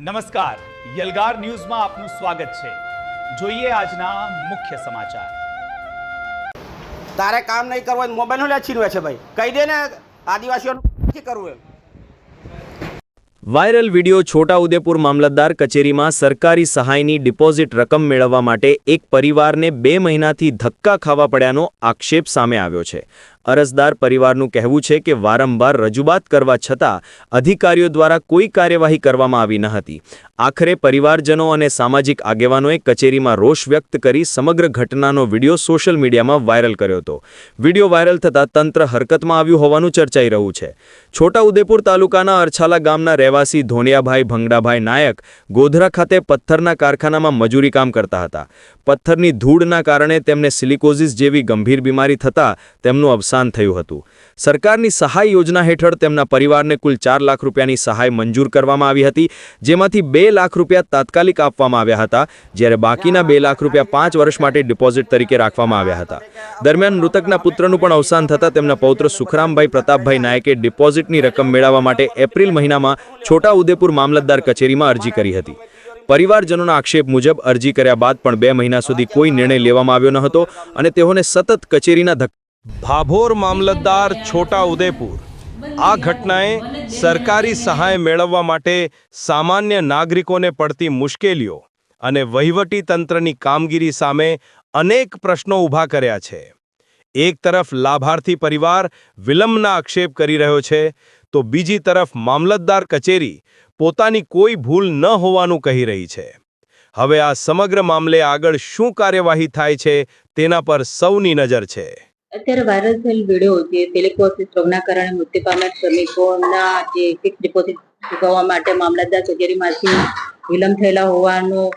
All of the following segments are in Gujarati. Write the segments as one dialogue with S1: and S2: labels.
S1: નમસ્કાર, યલગાર ન્યૂઝમાં આપનું સ્વાગત છે। જોઈએ આજના મુખ્ય સમાચાર।
S2: તારે કામ નહીં કરવું હોય મોબાઈલ લે છીનવે છે ભાઈ, કહી દે ને આદિવાસીઓનું નથી કરવું એમ।
S3: વાયરલ વિડિયો છોટાઉદેપુર મામલતદાર કચેરીમાં સરકારી સહાયની ડિપોઝિટ રકમ મેળવવા માટે એક પરિવારને 2 મહિનાથી ધક્કા ખાવા પડ્યાનો આક્ષેપ સામે આવ્યો છે। અરજદાર પરિવારનું કહેવું છે કે વારંવાર રજૂઆત કરવા છતાં અધિકારીઓ દ્વારા કોઈ કાર્યવાહી કરવામાં આવી ન હતી। આખરે પરિવારજનો અને સામાજિક આગેવાનોએ કચેરીમાં રોષ વ્યક્ત કરી સમગ્ર ઘટનાનો વિડિયો સોશિયલ મીડિયામાં વાયરલ કર્યો હતો। વિડિયો વાયરલ થતાં તંત્ર હરકતમાં આવ્યું હોવાનું ચર્ચાઈ રહ્યું છે। છોટાઉદેપુર તાલુકાના અરછાલા ગામના રહેવાસી ધોનિયાભાઈ ભંગડાભાઈ નાયક ગોધરા ખાતે પથ્થરના કારખાનામાં મજૂરી કામ કરતા હતા। પથ્થરની ધૂળના કારણે તેમને સિલિકોસિસ જેવી ગંભીર બીમારી થતાં તેમનું અવસાન થયું હતું। સરકારની સહાય યોજના હેઠળ તેમના પરિવારને કુલ 4 લાખ રૂપિયાની સહાય મંજૂર કરવામાં આવી હતી, જેમાંથી 2 લાખ રૂપિયા તાત્કાલિક આપવામાં આવ્યા હતા, જ્યારે બાકીના 2 લાખ રૂપિયા 5 વર્ષ માટે ડિપોઝિટ તરીકે રાખવામાં આવ્યા હતા। દરમિયાન મૃતકના પુત્રનું પણ અવસાન થતાં તેમના પૌત્ર સુખરામભાઈ પ્રતાપભાઈ નાયકે ડિપોઝિટની રકમ મેળવવા માટે એપ્રિલ મહિનામાં છોટાઉદેપુર મામલતદાર કચેરીમાં અરજી કરી હતી। પરિવારજનોના આક્ષેપ મુજબ અરજી કર્યા બાદ પણ 2 મહિના સુધી કોઈ નિર્ણય લેવામાં આવ્યો ન હતો અને તેઓને સતત કચેરીના
S4: ભાભોર મામલતદાર છોટાઉદેપુર। આ ઘટનાએ સરકારી સહાય મેળવવા માટે સામાન્ય નાગરિકોને પડતી મુશ્કેલીઓ અને વહીવટી તંત્રની કામગીરી સામે અનેક પ્રશ્નો ઊભા કર્યા છે। એક તરફ લાભાર્થી પરિવાર વિલંબના આક્ષેપ કરી રહ્યો છે, તો બીજી તરફ મામલતદાર કચેરી પોતાની કોઈ ભૂલ ન હોવાનું કહી રહી છે। હવે આ સમગ્ર મામલે આગળ શું કાર્યવાહી થાય છે તેના પર સૌની નજર છે।
S5: અત્યારે વાયરલ થયેલ વિડીયો જે સિલિકોસિસ રોગના કારણે મૃત્યુ પામેલ શ્રમિકોના જે ફિક્સ ડિપોઝિટ ચૂકવવા માટે મામલતદાર કચેરીમાંથી વિલંબ થયેલા હોવાનું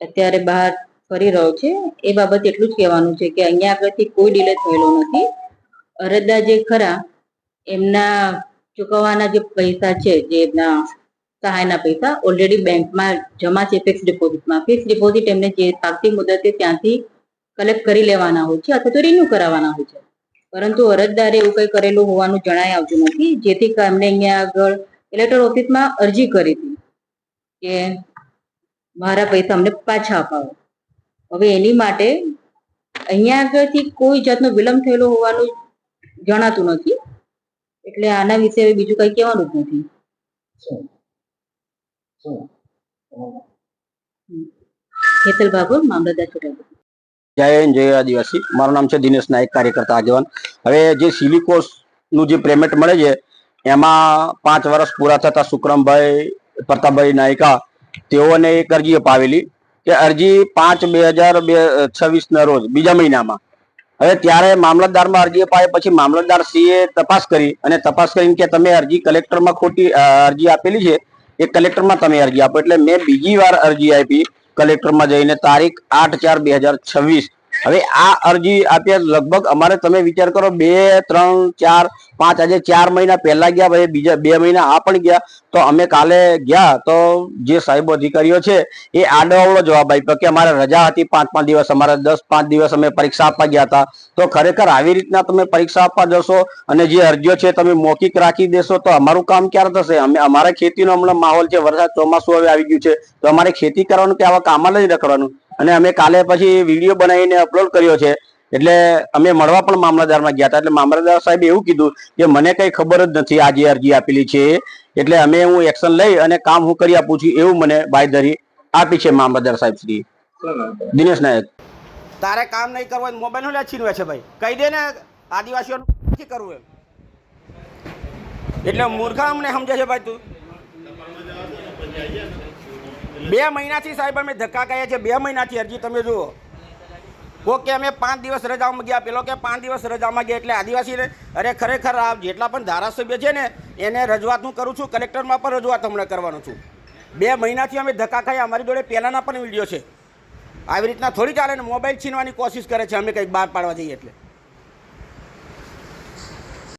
S5: અત્યારે બહાર ફરી રહ્યો છે। એ બાબતે એટલું જ કહેવાનું છે કે અહીંયા આગળથી કોઈ ડિલે થયેલો નથી। અરજદાર જે ખરા એમના ચૂકવવાના જે પૈસા છે, જે એમના સહાયના પૈસા ઓલરેડી બેંકમાં જમા છે ફિક્સ ડિપોઝિટમાં। ફિક્સ ડિપોઝિટ એમને જે પાકતી મુદતે ત્યાંથી કલેક્ટ કરી લેવાના હોય છે અથવા તો રિન્યુ કરાવવાના હોય છે, પરંતુ અરજદારે એવું કંઈ કરેલું હોવાનું જણાય આવતું નથી, જેથી એમને અહીંયા આગળ કલેક્ટર ઓફિસમાં અરજી કરી હતી કે મારા પૈસા અમને પાછા અપાવો। હવે એની માટે અહીંયા આગળથી કોઈ જાતનો વિલંબ થયેલો હોવાનું જણાતું નથી, એટલે આના વિશે બીજું કંઈ કહેવાનું જ નથી। હેતલ ભાભોર, મામલતદાર છોટાઉદેપુર।
S2: જય હિન્દ, જય આદિવાસી। મારું નામ છે દિનેશ નાયક, કાર્યકર્તા આગેવાન। હવે જે સિલિકોસનું જે પેમેન્ટ મળે છે એમાં 5 વર્ષ પૂરા થતા સુખરામભાઈ પ્રતાપભાઈ નાયકા તેઓને એક અરજી અપાવેલી કે અરજી 5/2026 ના રોજ બીજા મહિનામાં। હવે ત્યારે મામલતદારમાં અરજી અપાય પછી મામલતદાર શ્રીએ તપાસ કરી અને તપાસ કરીને કે તમે અરજી કલેક્ટરમાં ખોટી અરજી આપેલી છે, એ કલેક્ટરમાં તમે અરજી આપો। એટલે મેં બીજી વાર અરજી આપી કલેક્ટરમાં જઈને તારીખ 8/4/2026। હવે આ અરજી આપ્યા લગભગ અમારે તમે વિચાર કરો 2, 3, 4, 5 આજે 4 મહિના પહેલા ગયા, ભાઈ બીજા 2 મહિના આ પણ ગયા। તો અમે કાલે ગયા તો જે સાહેબ અધિકારીઓ છે એ આડોઅવળો જવાબ આપ્યો કે અમારે રજા હતી 5 દિવસ, અમારે 10-5 દિવસ અમે પરીક્ષા આપવા ગયા હતા। તો ખરેખર આવી રીતના તમે પરીક્ષા આપવા જશો અને જે અરજીઓ છે તમે મૌખિક રાખી દેશો તો અમારું કામ ક્યારે થશે? અમારે ખેતીનો હમણાં માહોલ છે, વરસાદ ચોમાસું હવે આવી ગયું છે, તો અમારે ખેતી કરવાનું કે આવા કામમાં જ રખડવાનું। અને અમે કાલે પછી વિડીયો બનાવીને અપલોડ કર્યો છે, એટલે અમે મળવા પણ મામલતદારમાં ગયા હતા। એટલે મામલતદાર સાહેબે એવું કીધું કે મને કઈ ખબર જ નથી આ જે અરજી આપેલી છે, એટલે અમે હું એક્શન લઈ અને કામ હું કરી આપું છું એવું મને બાંયધરી આપી છે મામલતદાર સાહેબ શ્રી દિનેશ નાયક। તારે કામ નહીં કરવું હોય મોબાઈલ લે છીનવે છે ભાઈ, કહી દે ને આદિવાસીઓનું નથી કરવું એમ। એટલે મૂર્ખા અમને સમજે છે ભાઈ તું। 2 મહિનાથી સાહેબ અમે ધક્કા ખાયા છે, 2 મહિનાથી અરજી તમે જુઓ। કોક કે અમે 5 દિવસ રજામાં ગયા, પેલો કે 5 દિવસ રજામાં ગયા। એટલે આદિવાસીને અરે ખરેખર આ જેટલા પણ ધારાસભ્ય છે ને એને રજૂઆત હું કરું છું, કલેક્ટરમાં પણ રજૂઆત હમણાં કરવાનો છું। 2 મહિનાથી અમે ધક્કા ખાયા, અમારી જોડે પહેલાંના પણ વિડીયો છે। આવી રીતના થોડી ચાલે ને, મોબાઈલ છીનવાની કોશિશ કરે છે અમે કંઈક બહાર પાડવા જઈએ એટલે।